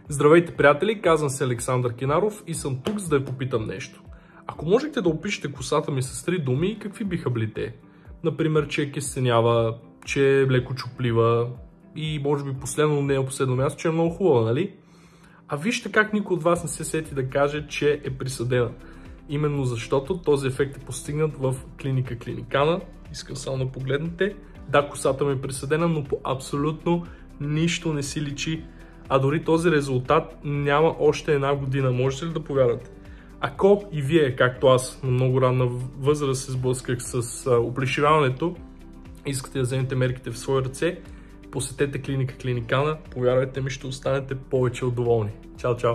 Здравейте, приятели, казвам се Александър Кинаров и съм тук, за да ви попитам нещо. Ако можете да опишете косата ми с 3 думи, какви биха били те? Например, че е кестенява, че е леко чуплива и може би последно, но не е последно място, че е много хубава, нали? А вижте как никой от вас не се сети да каже, че е присъдена. Именно защото този ефект е постигнат в клиника Клиникана. Искам само да погледнете. Да, косата ми е присъдена, но по абсолютно нищо не си личи. А дори този резултат няма още една година. Можете ли да повярвате? Ако и вие, както аз, на много ранна възраст се сблъсках с оплешивяването, искате да вземете мерките в свои ръце, посетете клиника Клиникана. Повярвайте ми, ще останете повече от доволни. Чао, чао!